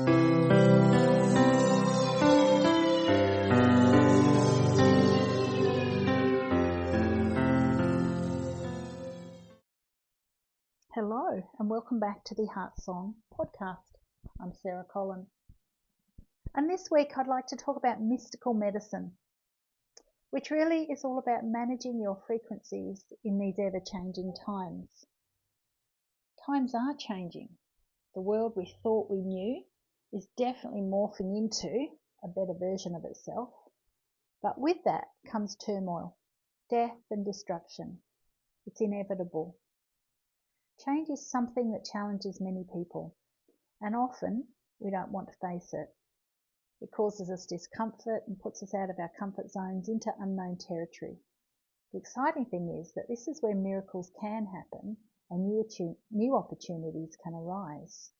Hello and welcome back to the Heart Song podcast. I'm Sarah Collins. And this week I'd like to talk about mystical medicine, which really is all about managing your frequencies in these ever-changing times. Times are changing. The world we thought we knew is definitely morphing into a better version of itself. But with that comes turmoil, death and destruction. It's inevitable. Change is something that challenges many people, and often we don't want to face it. It causes us discomfort and puts us out of our comfort zones into unknown territory. The exciting thing is that this is where miracles can happen and new opportunities can arise.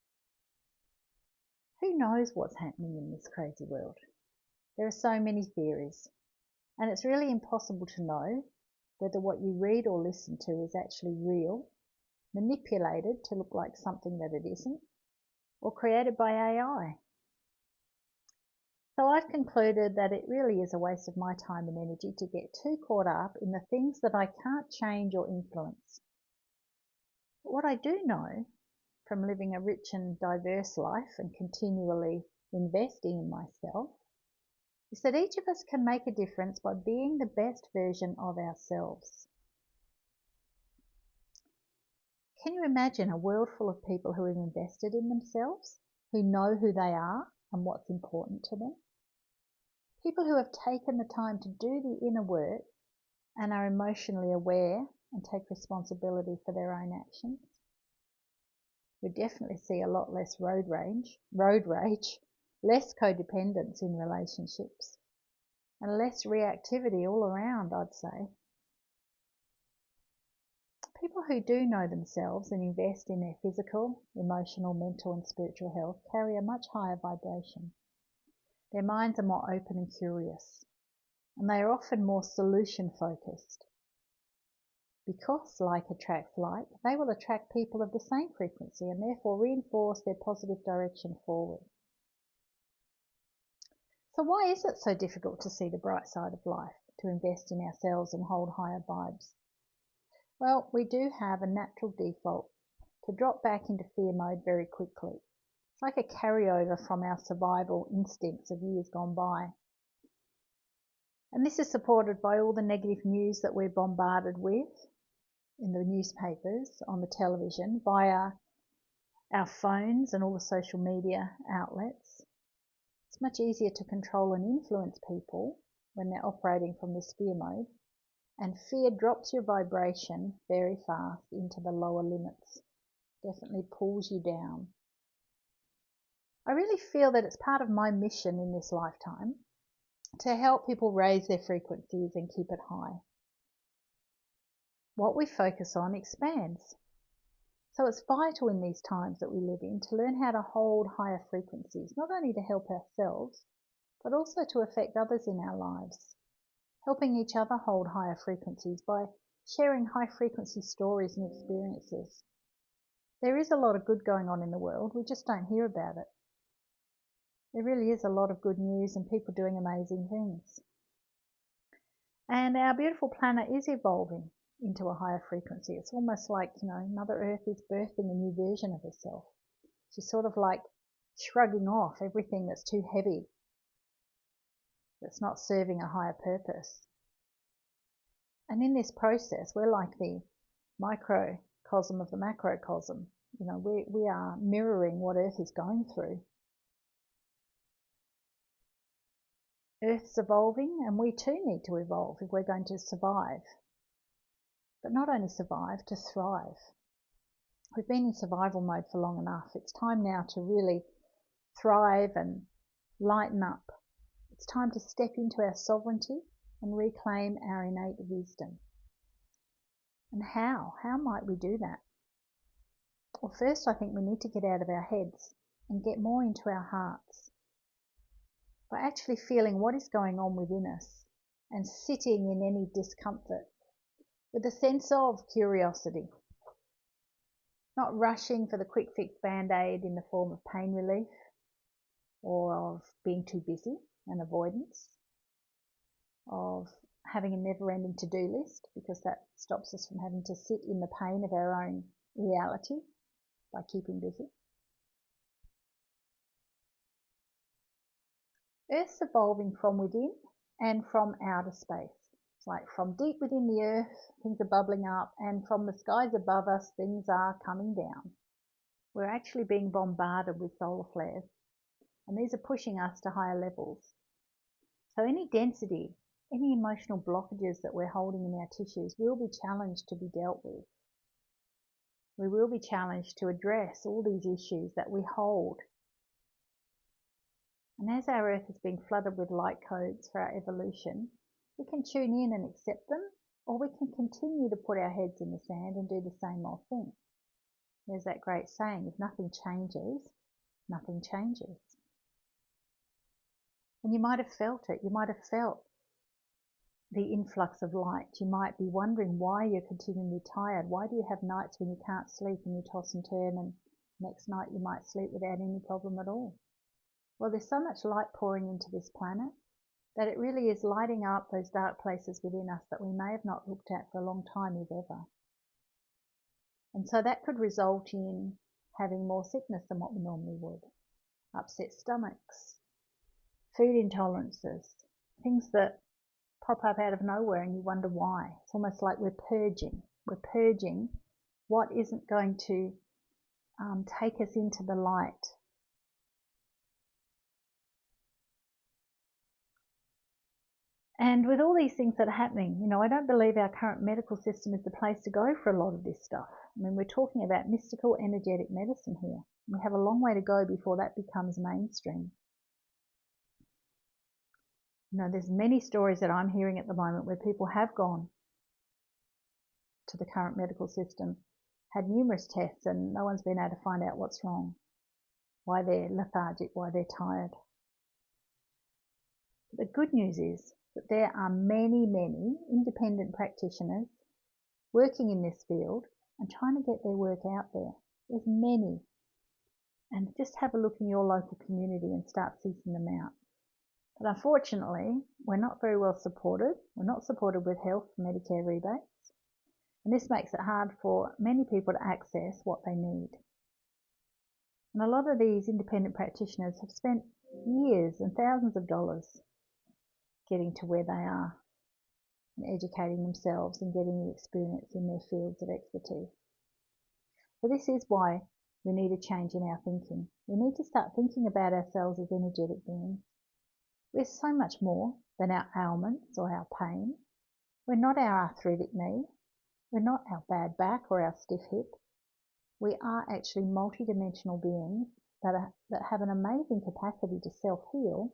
Who knows what's happening in this crazy world? There are so many theories, and it's really impossible to know whether what you read or listen to is actually real, manipulated to look like something that it isn't, or created by AI. So I've concluded that it really is a waste of my time and energy to get too caught up in the things that I can't change or influence. But what I do know from living a rich and diverse life and continually investing in myself is that each of us can make a difference by being the best version of ourselves. Can you imagine a world full of people who have invested in themselves, who know who they are and what's important to them? People who have taken the time to do the inner work and are emotionally aware and take responsibility for their own actions. We definitely see a lot less road rage, less codependence in relationships, and less reactivity all around, I'd say. People who do know themselves and invest in their physical, emotional, mental and spiritual health carry a much higher vibration. Their minds are more open and curious, and they are often more solution-focused. Because like attracts like, they will attract people of the same frequency and therefore reinforce their positive direction forward. So why is it so difficult to see the bright side of life, to invest in ourselves and hold higher vibes? Well, we do have a natural default to drop back into fear mode very quickly. It's like a carryover from our survival instincts of years gone by. And this is supported by all the negative news that we're bombarded with in the newspapers, on the television, via our phones and all the social media outlets. It's much easier to control and influence people when they're operating from this fear mode. And fear drops your vibration very fast into the lower limits. Definitely pulls you down. I really feel that it's part of my mission in this lifetime to help people raise their frequencies and keep it high. What we focus on expands. So it's vital in these times that we live in to learn how to hold higher frequencies, not only to help ourselves, but also to affect others in our lives. Helping each other hold higher frequencies by sharing high frequency stories and experiences. There is a lot of good going on in the world, we just don't hear about it. There really is a lot of good news and people doing amazing things. And our beautiful planet is evolving into a higher frequency. It's almost like, Mother Earth is birthing a new version of herself. She's sort of like shrugging off everything that's too heavy, that's not serving a higher purpose. And in this process, we're like the microcosm of the macrocosm. We are mirroring what Earth is going through. Earth's evolving, and we too need to evolve if we're going to survive. But not only survive, to thrive. We've been in survival mode for long enough. It's time now to really thrive and lighten up. It's time to step into our sovereignty and reclaim our innate wisdom. And how? How might we do that? Well, first I think we need to get out of our heads and get more into our hearts. By actually feeling what is going on within us and sitting in any discomfort with a sense of curiosity. Not rushing for the quick fix band-aid in the form of pain relief, or of being too busy and avoidance, of having a never-ending to-do list, because that stops us from having to sit in the pain of our own reality by keeping busy. Earth's evolving from within and from outer space. It's like from deep within the earth, things are bubbling up, and from the skies above us, things are coming down. We're actually being bombarded with solar flares, and these are pushing us to higher levels. So any density, any emotional blockages that we're holding in our tissues will be challenged to be dealt with. We will be challenged to address all these issues that we hold. And as our earth is being flooded with light codes for our evolution, we can tune in and accept them, or we can continue to put our heads in the sand and do the same old thing. There's that great saying, if nothing changes, nothing changes. And you might have felt it. You might have felt the influx of light. You might be wondering why you're continually tired. Why do you have nights when you can't sleep and you toss and turn, and next night you might sleep without any problem at all? Well, there's so much light pouring into this planet that it really is lighting up those dark places within us that we may have not looked at for a long time, if ever. And so that could result in having more sickness than what we normally would. Upset stomachs, food intolerances, things that pop up out of nowhere and you wonder why. It's almost like we're purging. We're purging what isn't going to take us into the light. And with all these things that are happening, I don't believe our current medical system is the place to go for a lot of this stuff. I mean, we're talking about mystical, energetic medicine here. We have a long way to go before that becomes mainstream. There's many stories that I'm hearing at the moment where people have gone to the current medical system, had numerous tests, and no one's been able to find out what's wrong, why they're lethargic, why they're tired. The good news is that there are many, many independent practitioners working in this field and trying to get their work out there. There's many. And just have a look in your local community and start seeking them out. But unfortunately, we're not very well supported. We're not supported with health Medicare rebates. And this makes it hard for many people to access what they need. And a lot of these independent practitioners have spent years and thousands of dollars getting to where they are and educating themselves and getting the experience in their fields of expertise. So this is why we need a change in our thinking. We need to start thinking about ourselves as energetic beings. We're so much more than our ailments or our pain. We're not our arthritic knee. We're not our bad back or our stiff hip. We are actually multidimensional beings that have an amazing capacity to self-heal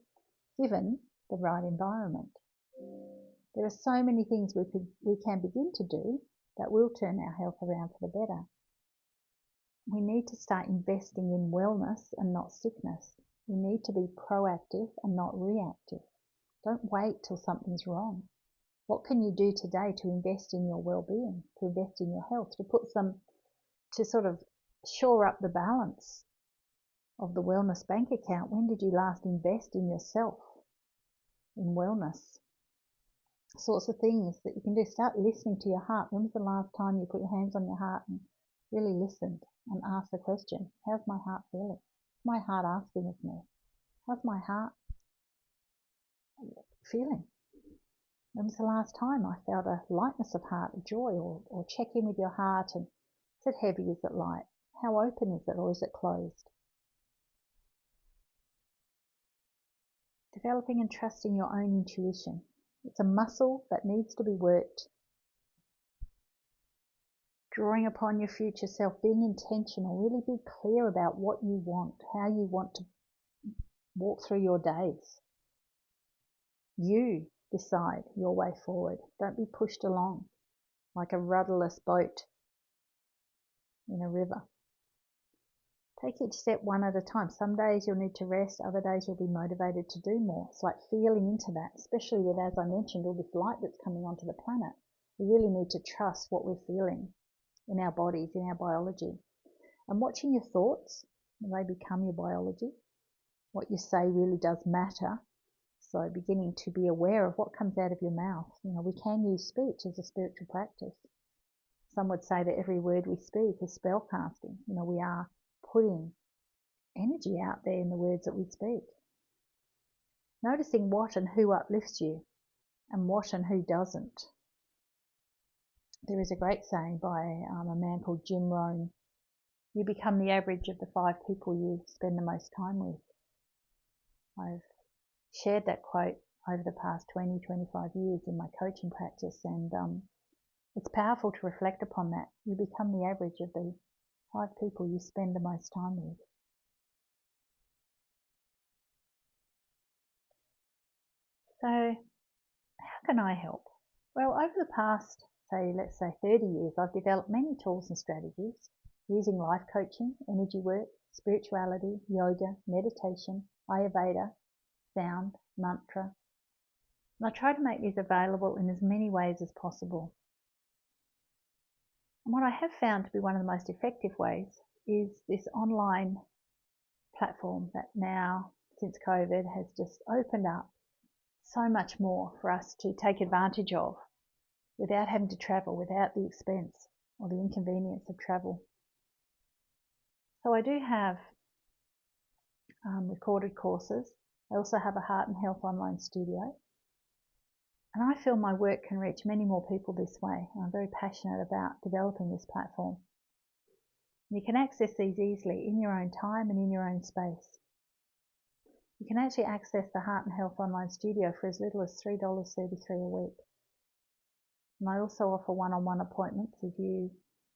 given the right environment. There are so many things we can begin to do that will turn our health around for the better. We need to start investing in wellness and not sickness. We need to be proactive and not reactive. Don't wait till something's wrong. What can you do today to invest in your well-being, to invest in your health, to sort of shore up the balance of the wellness bank account? When did you last invest in yourself, in wellness? Sorts of things that you can do. Start listening to your heart. When was the last time you put your hands on your heart and really listened and asked the question, how's my heart feeling? What's my heart asking of me? How's my heart feeling? When was the last time I felt a lightness of heart, a joy, or check in with your heart and is it heavy, is it light? How open is it, or is it closed? Developing and trusting your own intuition. It's a muscle that needs to be worked. Drawing upon your future self, being intentional, really be clear about what you want, how you want to walk through your days. You decide your way forward. Don't be pushed along like a rudderless boat in a river. Take each step one at a time. Some days you'll need to rest, other days you'll be motivated to do more. It's like feeling into that, especially with, as I mentioned, all this light that's coming onto the planet. We really need to trust what we're feeling in our bodies, in our biology. And watching your thoughts, they become your biology. what you say really does matter. So beginning to be aware of what comes out of your mouth. We can use speech as a spiritual practice. Some would say that every word we speak is spell casting. We are putting energy out there in the words that we speak. Noticing what and who uplifts you and what and who doesn't. There is a great saying by a man called Jim Rohn. You become the average of the 5 people you spend the most time with. I've shared that quote over the past 20, 25 years in my coaching practice, and it's powerful to reflect upon that. You become the average of the 5 people you spend the most time with. So how can I help? Well, over the past, let's say 30 years, I've developed many tools and strategies using life coaching, energy work, spirituality, yoga, meditation, Ayurveda, sound, mantra. And I try to make these available in as many ways as possible. And what I have found to be one of the most effective ways is this online platform that now, since COVID, has just opened up so much more for us to take advantage of without having to travel, without the expense or the inconvenience of travel. So I do have recorded courses. I also have a heart and health online studio. And I feel my work can reach many more people this way. I'm very passionate about developing this platform. You can access these easily in your own time and in your own space. You can actually access the Heart and Health Online Studio for as little as $3.33 a week. And I also offer one-on-one appointments if you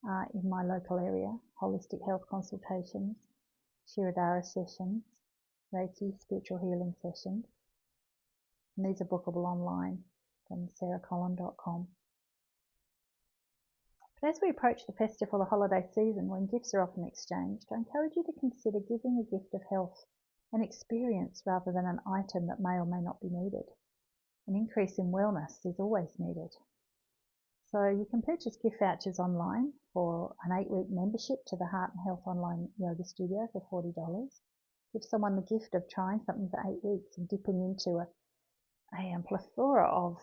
are in my local area, holistic health consultations, Shirodara sessions, Reiki, spiritual healing sessions. And these are bookable online from sarahcollin.com. But as we approach the festive or the holiday season, when gifts are often exchanged, I encourage you to consider giving a gift of health, an experience rather than an item that may or may not be needed. An increase in wellness is always needed. So you can purchase gift vouchers online for an 8-week membership to the Heart and Health Online Yoga Studio for $40. Give someone the gift of trying something for 8 weeks and dipping into a plethora of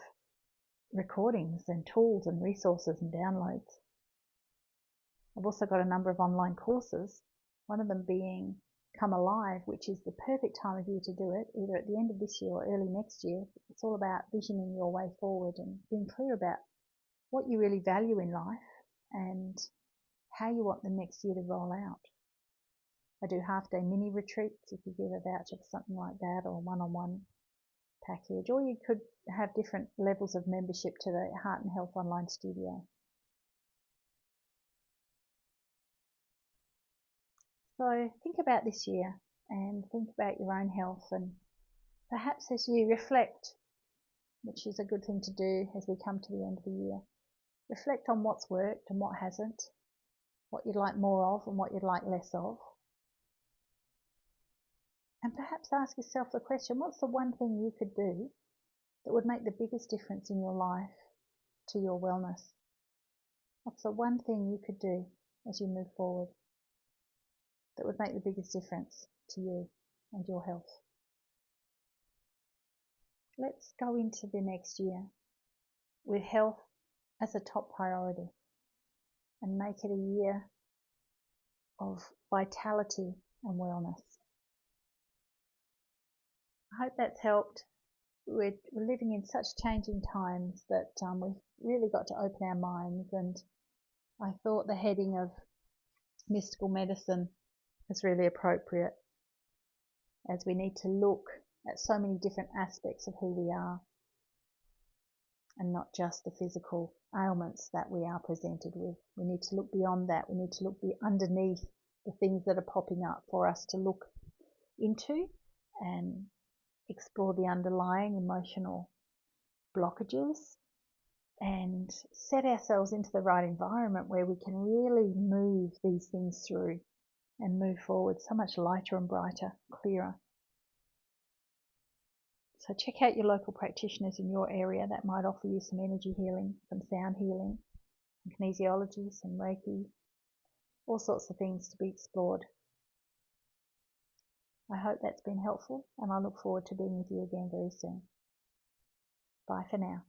recordings and tools and resources and downloads. I've also got a number of online courses, one of them being Come Alive, which is the perfect time of year to do it, either at the end of this year or early next year. It's all about visioning your way forward and being clear about what you really value in life and how you want the next year to roll out. I do half-day mini retreats if you give a voucher for something like that, or a one-on-one package, or you could have different levels of membership to the Heart and Health Online Studio. So think about this year and think about your own health, and perhaps as you reflect, which is a good thing to do as we come to the end of the year, reflect on what's worked and what hasn't, what you'd like more of and what you'd like less of. And perhaps ask yourself the question, what's the one thing you could do that would make the biggest difference in your life to your wellness? What's the one thing you could do as you move forward that would make the biggest difference to you and your health? Let's go into the next year with health as a top priority and make it a year of vitality and wellness. I hope that's helped. We're living in such changing times that we've really got to open our minds, and I thought the heading of mystical medicine is really appropriate, as we need to look at so many different aspects of who we are and not just the physical ailments that we are presented with. We need to look beyond that. We need to look underneath the things that are popping up for us to look into and explore the underlying emotional blockages and set ourselves into the right environment where we can really move these things through and move forward so much lighter and brighter, clearer. So check out your local practitioners in your area that might offer you some energy healing, some sound healing, some kinesiology, some Reiki, all sorts of things to be explored. I hope that's been helpful, and I look forward to being with you again very soon. Bye for now.